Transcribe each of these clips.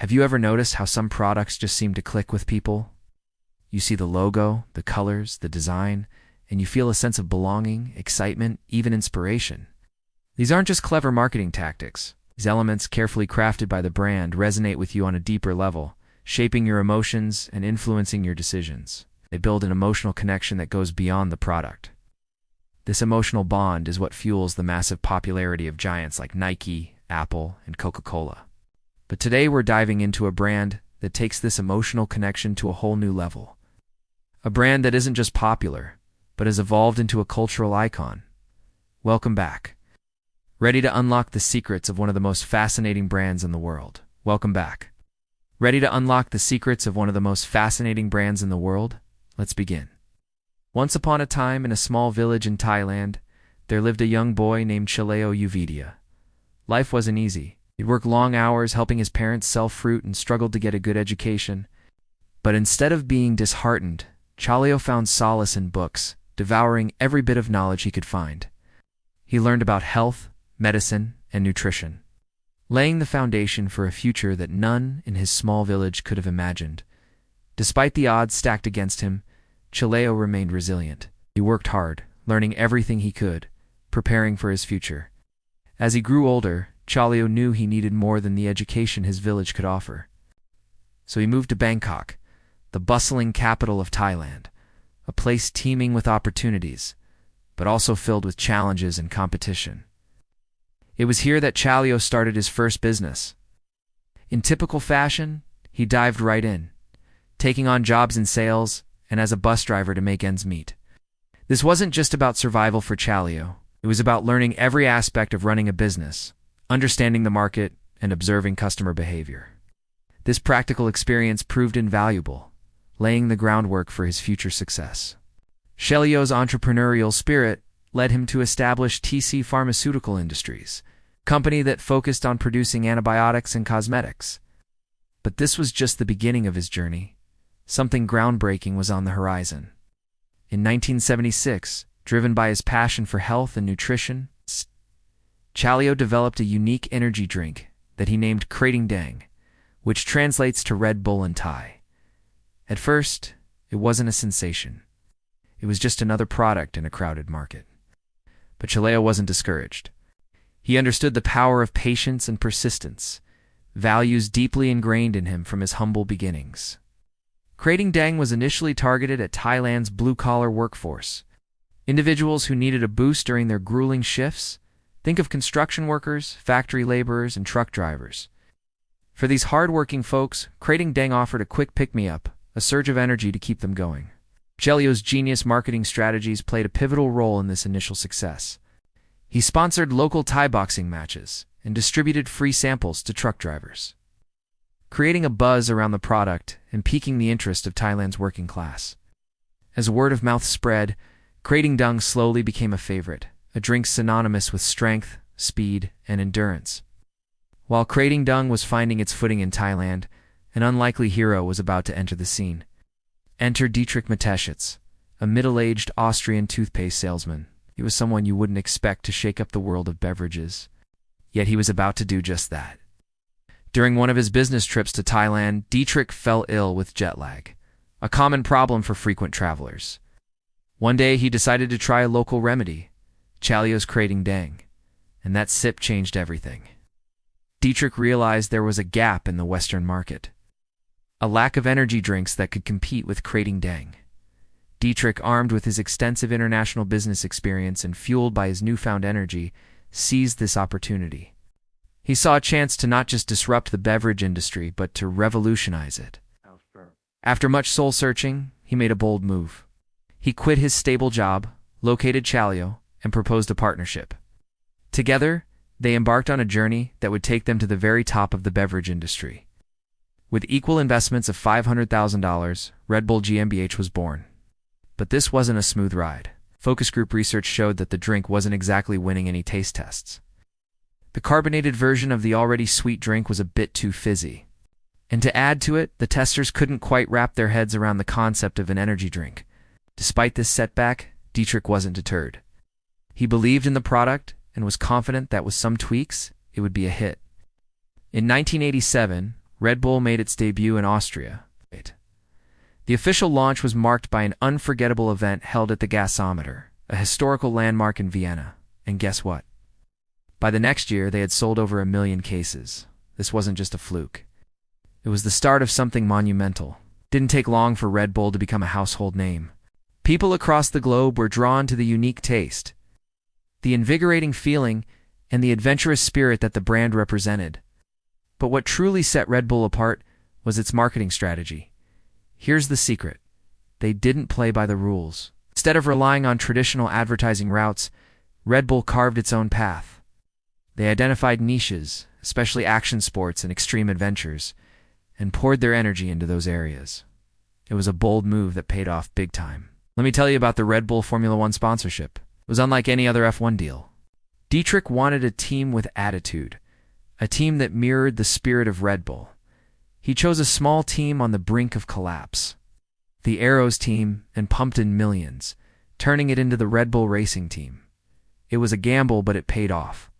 Have you ever noticed how some products just seem to click with people? You see the logo, the colors, the design, and you feel a sense of belonging, excitement, even inspiration. These aren't just clever marketing tactics. These elements, carefully crafted by the brand, resonate with you on a deeper level, shaping your emotions and influencing your decisions. They build an emotional connection that goes beyond the product. This emotional bond is what fuels the massive popularity of giants like Nike, Apple, and Coca-Cola. But today we're diving into a brand that takes this emotional connection to a whole new level. A brand that isn't just popular, but has evolved into a cultural icon. Welcome back. Ready to unlock the secrets of one of the most fascinating brands in the world? Welcome back. Ready to unlock the secrets of one of the most fascinating brands in the world? Let's begin. Once upon a time, in a small village in Thailand, there lived a young boy named Chaleo Yoovidhya. Life wasn't easy. He'd work long hours helping his parents sell fruit and struggled to get a good education. But instead of being disheartened, Chaleo found solace in books, devouring every bit of knowledge he could find. He learned about health, medicine, and nutrition, laying the foundation for a future that none in his small village could have imagined. Despite the odds stacked against him, Chaleo remained resilient. He worked hard, learning everything he could, preparing for his future. As he grew older, Chaleo knew he needed more than the education his village could offer. So he moved to Bangkok, the bustling capital of Thailand, a place teeming with opportunities, but also filled with challenges and competition. It was here that Chaleo started his first business. In typical fashion, he dived right in, taking on jobs in sales and as a bus driver to make ends meet. This wasn't just about survival for Chaleo. It was about learning every aspect of running a business, understanding the market, and observing customer behavior. This practical experience proved invaluable, laying the groundwork for his future success. Chaleo's entrepreneurial spirit led him to establish TC Pharmaceutical Industries, a company that focused on producing antibiotics and cosmetics. But this was just the beginning of his journey. Something groundbreaking was on the horizon. In 1976, driven by his passion for health and nutrition, Chaleo developed a unique energy drink that he named Krating Dang, which translates to Red Bull in Thai. At first, it wasn't a sensation. It was just another product in a crowded market. But Chaleo wasn't discouraged. He understood the power of patience and persistence, values deeply ingrained in him from his humble beginnings. Krating Dang was initially targeted at Thailand's blue-collar workforce, individuals who needed a boost during their grueling shifts. Think of construction workers, factory laborers, and truck drivers. For these hard-working folks, Krating Dang offered a quick pick-me-up, a surge of energy to keep them going. Chaleo's genius marketing strategies played a pivotal role in this initial success. He sponsored local Thai boxing matches and distributed free samples to truck drivers, creating a buzz around the product and piquing the interest of Thailand's working class. As word of mouth spread, Krating Dang slowly became a favorite, a drink synonymous with strength, speed, and endurance. While Krating Dang was finding its footing in Thailand, an unlikely hero was about to enter the scene. Enter Dietrich Mateschitz, a middle-aged Austrian toothpaste salesman. He was someone you wouldn't expect to shake up the world of beverages. Yet he was about to do just that. During one of his business trips to Thailand, Dietrich fell ill with jet lag, a common problem for frequent travelers. One day he decided to try a local remedy, Chaleo's Krating Dang, and that sip changed everything. Dietrich realized there was a gap in the Western market, a lack of energy drinks that could compete with Krating Dang. Dietrich, armed with his extensive international business experience and fueled by his newfound energy, seized this opportunity. He saw a chance to not just disrupt the beverage industry, but to revolutionize it. After much soul-searching, he made a bold move. He quit his stable job, located Chaleo, and proposed a partnership. Together, they embarked on a journey that would take them to the very top of the beverage industry. With equal investments of $500,000, Red Bull GmbH was born. But this wasn't a smooth ride. Focus group research showed that the drink wasn't exactly winning any taste tests. The carbonated version of the already sweet drink was a bit too fizzy. And to add to it, the testers couldn't quite wrap their heads around the concept of an energy drink. Despite this setback, Dietrich wasn't deterred. He believed in the product and was confident that with some tweaks, it would be a hit. In 1987, Red Bull made its debut in Austria. The official launch was marked by an unforgettable event held at the Gasometer, a historical landmark in Vienna. And guess what? By the next year, they had sold over 1 million cases. This wasn't just a fluke. It was the start of something monumental. It didn't take long for Red Bull to become a household name. People across the globe were drawn to the unique taste, the invigorating feeling, and the adventurous spirit that the brand represented. But what truly set Red Bull apart was its marketing strategy. Here's the secret. They didn't play by the rules. Instead of relying on traditional advertising routes, Red Bull carved its own path. They identified niches, especially action sports and extreme adventures, and poured their energy into those areas. It was a bold move that paid off big time. Let me tell you about the Red Bull Formula One sponsorship. It was unlike any other F1 deal. Dietrich wanted a team with attitude, a team that mirrored the spirit of Red Bull. He chose a small team on the brink of collapse, the Arrows team, and pumped in millions, turning it into the Red Bull Racing Team. It was a gamble, but it paid off.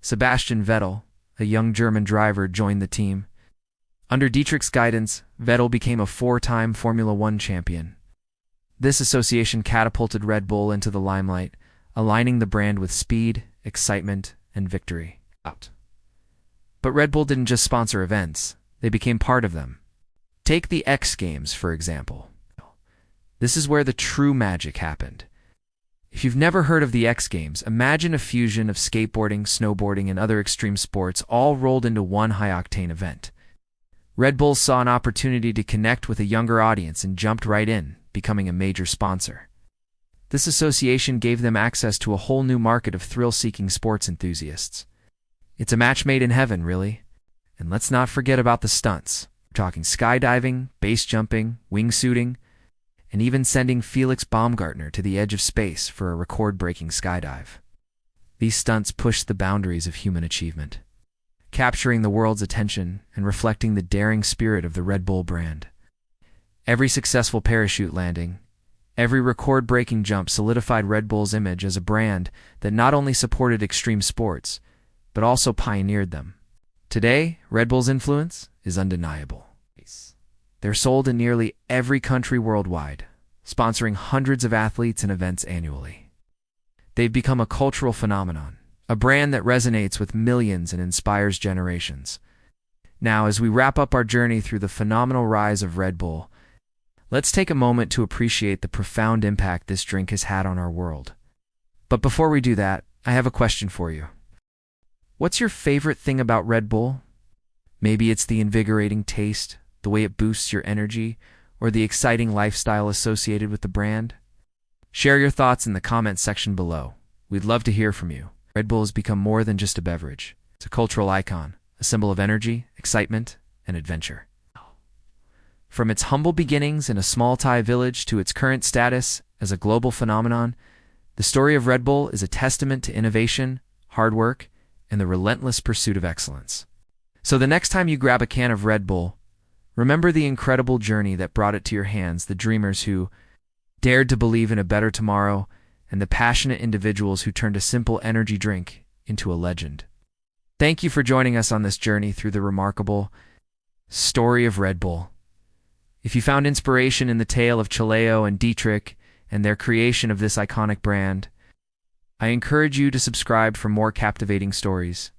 Sebastian Vettel, a young German driver, joined the team. Under Dietrich's guidance, Vettel became a 4-time Formula One champion. This association catapulted Red Bull into the limelight, aligning the brand with speed, excitement, and victory. But Red Bull didn't just sponsor events. They became part of them. Take the X Games, for example. This is where the true magic happened. If you've never heard of the X Games, imagine a fusion of skateboarding, snowboarding, and other extreme sports all rolled into one high-octane event. Red Bull saw an opportunity to connect with a younger audience and jumped right in, becoming a major sponsor. This association gave them access to a whole new market of thrill-seeking sports enthusiasts. It's a match made in heaven, really. And let's not forget about the stunts. We're talking skydiving, base jumping, wingsuiting, and even sending Felix Baumgartner to the edge of space for a record-breaking skydive. These stunts pushed the boundaries of human achievement, capturing the world's attention and reflecting the daring spirit of the Red Bull brand. Every successful parachute landing, every record-breaking jump solidified Red Bull's image as a brand that not only supported extreme sports, but also pioneered them. Today, Red Bull's influence is undeniable. They're sold in nearly every country worldwide, sponsoring hundreds of athletes and events annually. They've become a cultural phenomenon, a brand that resonates with millions and inspires generations. Now, as we wrap up our journey through the phenomenal rise of Red Bull, let's take a moment to appreciate the profound impact this drink has had on our world. But before we do that, I have a question for you. What's your favorite thing about Red Bull? Maybe it's the invigorating taste, the way it boosts your energy, or the exciting lifestyle associated with the brand? Share your thoughts in the comments section below. We'd love to hear from you. Red Bull has become more than just a beverage. It's a cultural icon, a symbol of energy, excitement, and adventure. From its humble beginnings in a small Thai village to its current status as a global phenomenon, the story of Red Bull is a testament to innovation, hard work, and the relentless pursuit of excellence. So the next time you grab a can of Red Bull, remember the incredible journey that brought it to your hands, the dreamers who dared to believe in a better tomorrow, and the passionate individuals who turned a simple energy drink into a legend. Thank you for joining us on this journey through the remarkable story of Red Bull. If you found inspiration in the tale of Chaleo and Dietrich and their creation of this iconic brand, I encourage you to subscribe for more captivating stories.